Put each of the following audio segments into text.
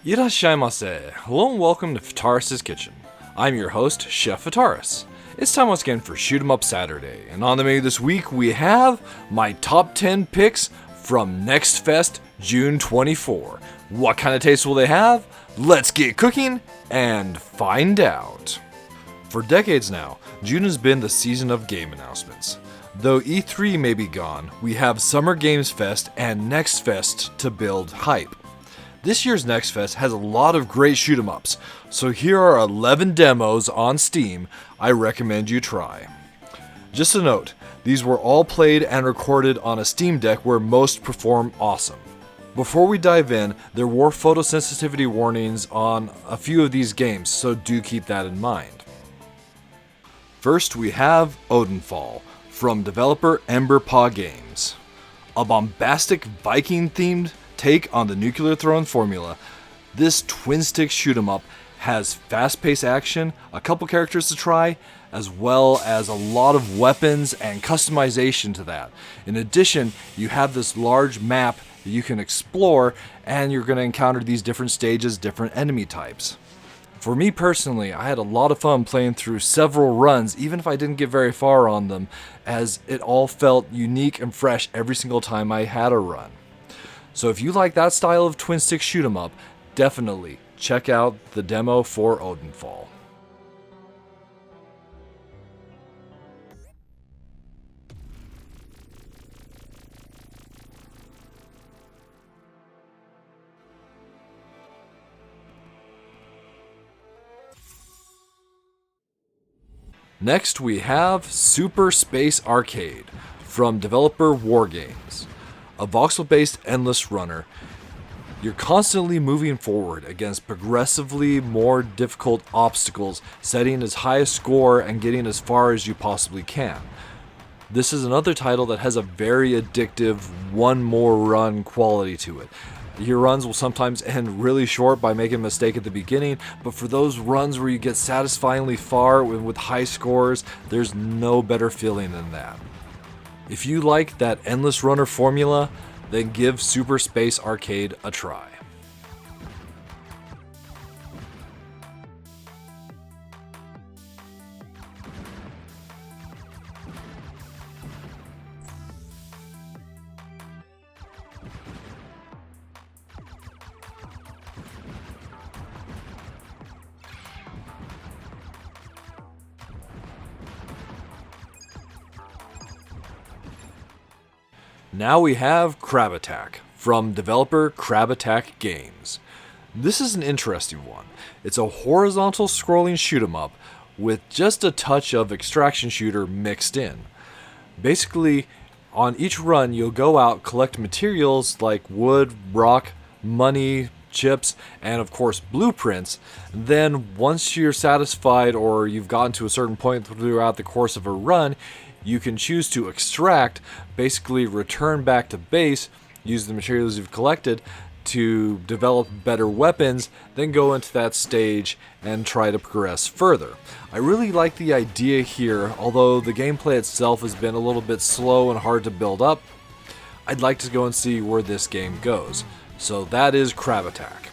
Irashaimase. Hello and welcome to Fataris' Kitchen. I'm your host, Chef Fataris. It's time once again for Shoot 'em Up Saturday, and on the menu this week we have my top 10 picks from Next Fest June 24. What kind of taste will they have? Let's get cooking and find out. For decades now, June has been the season of game announcements. Though E3 may be gone, we have Summer Games Fest and Next Fest to build hype. This year's Next Fest has a lot of great shoot 'em ups, so here are 11 demos on Steam I recommend you try. Just a note, these were all played and recorded on a Steam Deck where most perform awesome. Before we dive in, there were photosensitivity warnings on a few of these games, so do keep that in mind. First we have Odenfall, from developer Ember Paw Games. A bombastic Viking-themed take on the Nuclear Throne formula, this twin-stick shoot-'em-up has fast-paced action, a couple characters to try, as well as a lot of weapons and customization to that. In addition, you have this large map that you can explore, and you're going to encounter these different stages, different enemy types. For me personally, I had a lot of fun playing through several runs, even if I didn't get very far on them, as it all felt unique and fresh every single time I had a run. So if you like that style of twin-stick shoot 'em up, definitely check out the demo for Odenfall. Next we have Super Space Arcade, from developer Wargames. A voxel-based endless runner, you're constantly moving forward against progressively more difficult obstacles, setting as high a score and getting as far as you possibly can. This is another title that has a very addictive one more run quality to it. Your runs will sometimes end really short by making a mistake at the beginning, but for those runs where you get satisfyingly far with high scores, there's no better feeling than that. If you like that endless runner formula, then give Super Space Arcade a try. Now we have Crab Attack, from developer Crab Attack Games. This is an interesting one. It's a horizontal scrolling shoot 'em up with just a touch of extraction shooter mixed in. Basically, on each run you'll go out, collect materials like wood, rock, money, chips, and of course blueprints. Then once you're satisfied or you've gotten to a certain point throughout the course of a run, you can choose to extract, basically return back to base, use the materials you've collected to develop better weapons, then go into that stage and try to progress further. I really like the idea here, although the gameplay itself has been a little bit slow and hard to build up. I'd like to go and see where this game goes. So that is Crab Attack.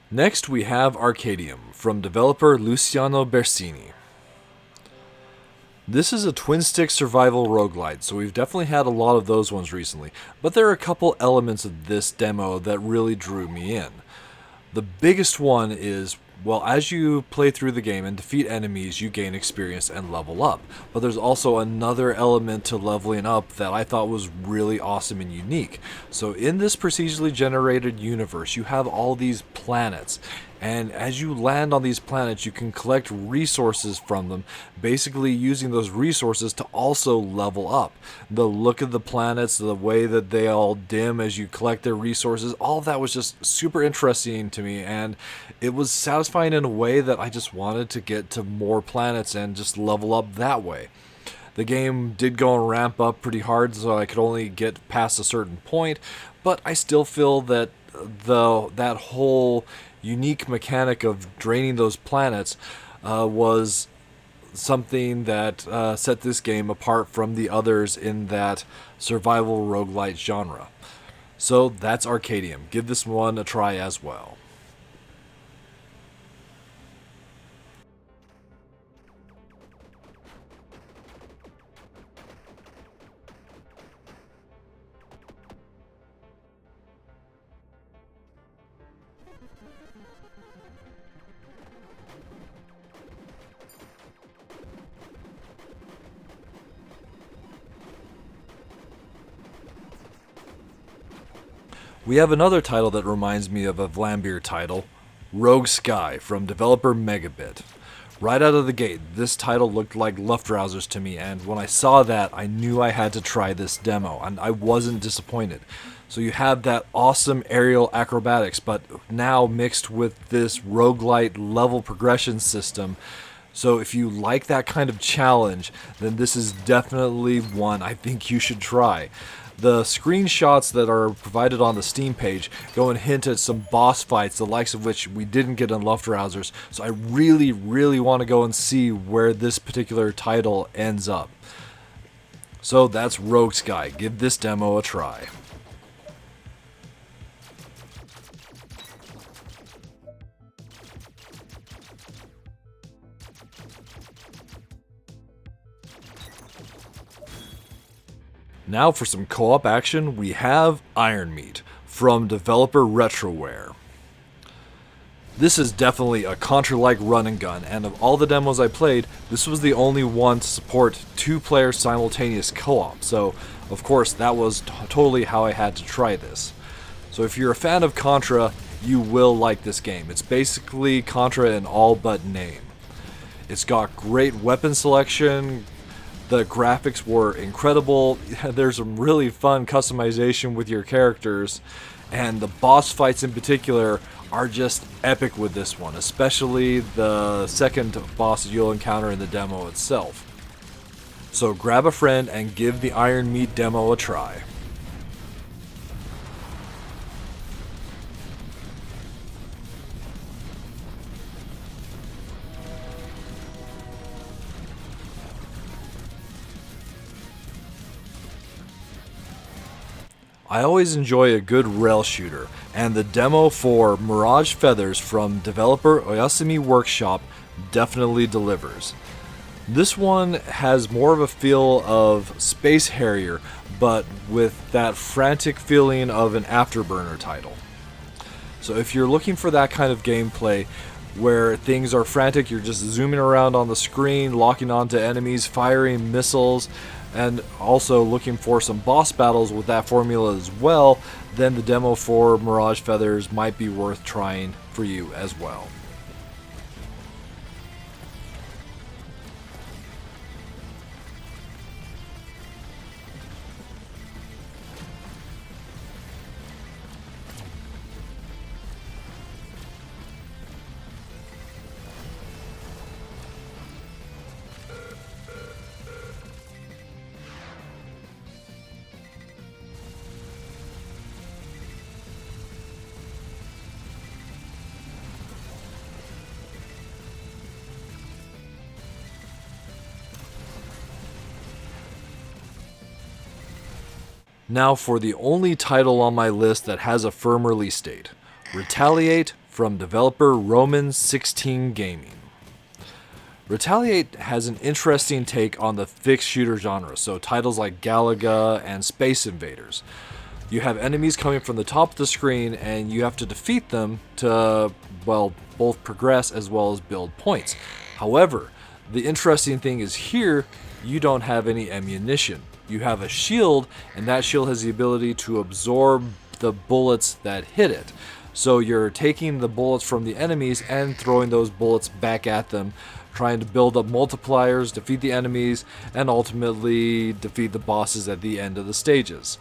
Next we have Arcadium, from developer Luciano Bersini. This is a twin-stick survival roguelite, so we've definitely had a lot of those ones recently, but there are a couple elements of this demo that really drew me in. The biggest one is, well, as you play through the game and defeat enemies, you gain experience and level up. But there's also another element to leveling up that I thought was really awesome and unique. So in this procedurally generated universe, you have all these planets, And as you land on these planets, you can collect resources from them, basically using those resources to also level up. The look of the planets, the way that they all dim as you collect their resources, all of that was just super interesting to me, and it was satisfying in a way that I just wanted to get to more planets and just level up that way. The game did go and ramp up pretty hard, so I could only get past a certain point, but I still feel that that whole unique mechanic of draining those planets was something that set this game apart from the others in that survival roguelite genre. So that's Arcadium. Give this one a try as well. We have another title that reminds me of a Vlambeer title, Rogue Sky from developer Megabit. Right out of the gate, this title looked like Luftrausers to me, and when I saw that, I knew I had to try this demo, and I wasn't disappointed. So you have that awesome aerial acrobatics, but now mixed with this roguelite level progression system. So if you like that kind of challenge, then this is definitely one I think you should try. The screenshots that are provided on the Steam page go and hint at some boss fights, the likes of which we didn't get in Luftrausers, so I really, really want to go and see where this particular title ends up. So that's Rogue Sky. Give this demo a try. Now for some co-op action, we have Iron Meat from developer Retroware. This is definitely a Contra-like run and gun, and of all the demos I played, this was the only one to support 2-player simultaneous co-op, so of course that was totally how I had to try this. So if you're a fan of Contra, you will like this game. It's basically Contra in all but name. It's got great weapon selection. The graphics were incredible. There's some really fun customization with your characters, and the boss fights in particular are just epic with this one, especially the second boss you'll encounter in the demo itself. So grab a friend and give the Iron Meat demo a try. I always enjoy a good rail shooter, and the demo for Mirage Feathers from developer Oyasumi Workshop definitely delivers. This one has more of a feel of Space Harrier, but with that frantic feeling of an Afterburner title. So if you're looking for that kind of gameplay, where things are frantic, you're just zooming around on the screen, locking onto enemies, firing missiles, and also looking for some boss battles with that formula as well, then the demo for Mirage Feathers might be worth trying for you as well. Now for the only title on my list that has a firm release date, Retaliate from developer Roman 16 Gaming. Retaliate has an interesting take on the fixed shooter genre, so titles like Galaga and Space Invaders. You have enemies coming from the top of the screen and you have to defeat them to, well, both progress as well as build points. However, the interesting thing is here, you don't have any ammunition. You have a shield, and that shield has the ability to absorb the bullets that hit it. So you're taking the bullets from the enemies and throwing those bullets back at them, trying to build up multipliers, defeat the enemies, and ultimately defeat the bosses at the end of the stages.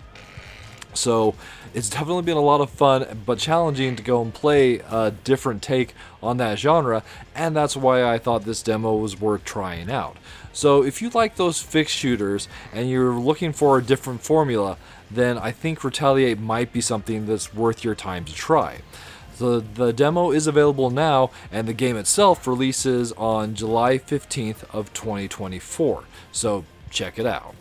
So it's definitely been a lot of fun, but challenging to go and play a different take on that genre, and that's why I thought this demo was worth trying out. So if you like those fixed shooters and you're looking for a different formula, then I think Retaliate might be something that's worth your time to try. The demo is available now, and the game itself releases on July 15th of 2024. So check it out.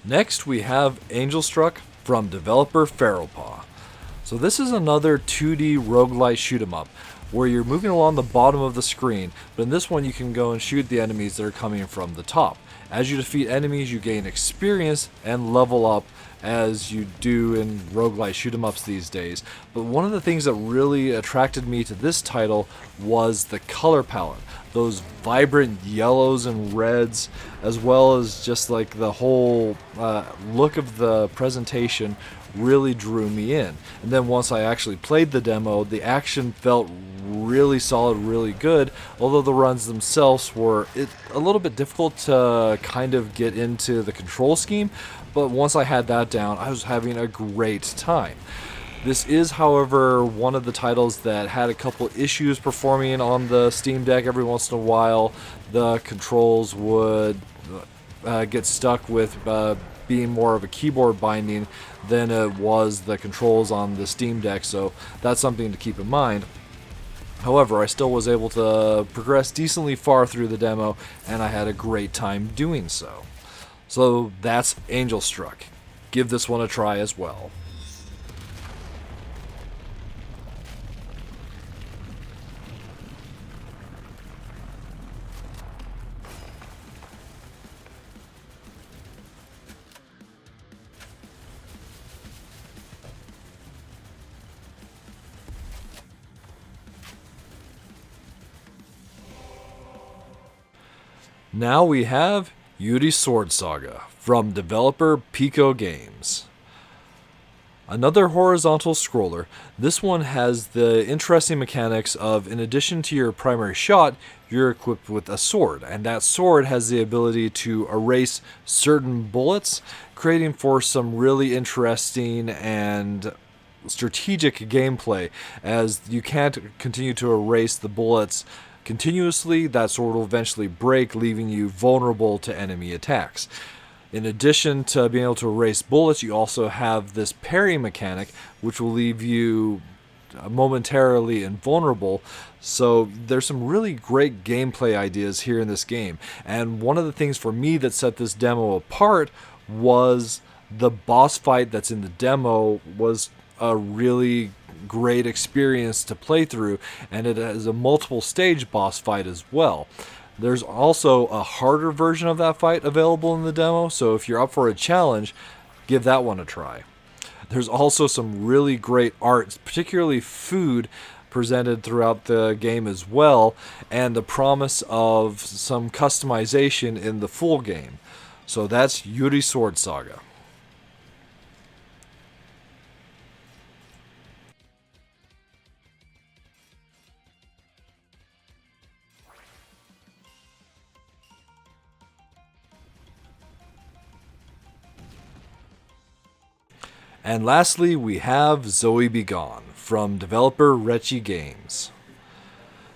Next, we have Angel Struck from developer Feralpaw. So this is another 2D roguelite shoot 'em up, where you're moving along the bottom of the screen, but in this one you can go and shoot the enemies that are coming from the top. As you defeat enemies, you gain experience and level up as you do in roguelite shoot 'em ups these days. But one of the things that really attracted me to this title was the color palette. Those vibrant yellows and reds, as well as just like the whole look of the presentation really drew me in. And then once I actually played the demo, the action felt really solid, really good, although the runs themselves were a little bit difficult to kind of get into the control scheme, but once I had that down, I was having a great time. This is, however, one of the titles that had a couple issues performing on the Steam Deck. Every once in a while, the controls would get stuck with being more of a keyboard binding than it was the controls on the Steam Deck, so that's something to keep in mind. However, I still was able to progress decently far through the demo, and I had a great time doing so. So that's Angel Struck. Give this one a try as well. Now we have Yuri Sword Saga from developer Pico Games. Another horizontal scroller. This one has the interesting mechanics of, in addition to your primary shot, you're equipped with a sword, and that sword has the ability to erase certain bullets, creating for some really interesting and strategic gameplay, as you can't continue to erase the bullets continuously. That sword will eventually break, leaving you vulnerable to enemy attacks. In addition to being able to erase bullets, you also have this parry mechanic, which will leave you momentarily invulnerable. So there's some really great gameplay ideas here in this game. And one of the things for me that set this demo apart was the boss fight that's in the demo was a really great experience to play through, and it has a multiple stage boss fight as well. There's also a harder version of that fight available in the demo, so if you're up for a challenge, give that one a try. There's also some really great art, particularly food, presented throughout the game as well, and the promise of some customization in the full game. So that's Yuri Sword Saga. And lastly, we have Zoe Be Gone from developer Retchy Games.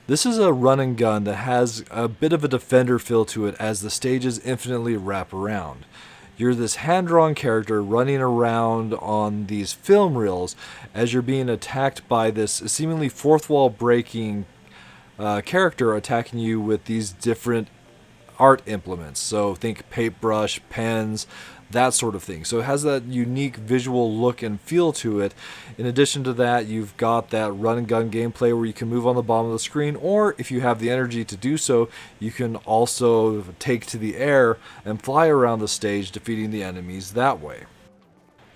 This is a run and gun that has a bit of a Defender feel to it, as the stages infinitely wrap around. You're this hand-drawn character running around on these film reels as you're being attacked by this seemingly fourth wall breaking character attacking you with these different art implements. So think paintbrush, pens, that sort of thing. So it has that unique visual look and feel to it. In addition to that, you've got that run and gun gameplay where you can move on the bottom of the screen, or if you have the energy to do so, you can also take to the air and fly around the stage, defeating the enemies that way.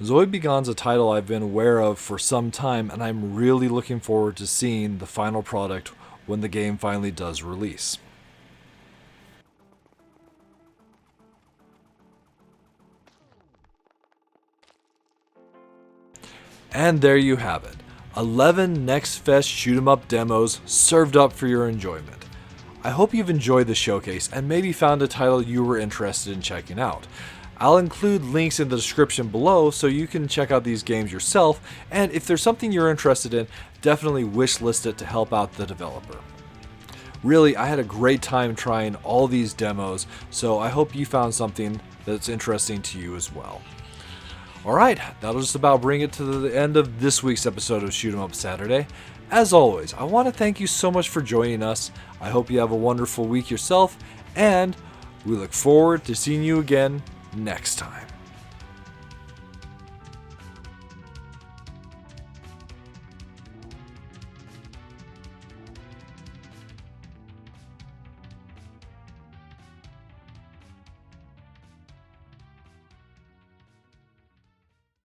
Zoe Begone's a title I've been aware of for some time, and I'm really looking forward to seeing the final product when the game finally does release. And there you have it. 11 Next Fest shoot 'em up demos served up for your enjoyment. I hope you've enjoyed the showcase and maybe found a title you were interested in checking out. I'll include links in the description below so you can check out these games yourself, and if there's something you're interested in, definitely wishlist it to help out the developer. Really, I had a great time trying all these demos, so I hope you found something that's interesting to you as well. Alright, that'll just about bring it to the end of this week's episode of Shoot 'em Up Saturday. As always, I want to thank you so much for joining us. I hope you have a wonderful week yourself, and we look forward to seeing you again next time.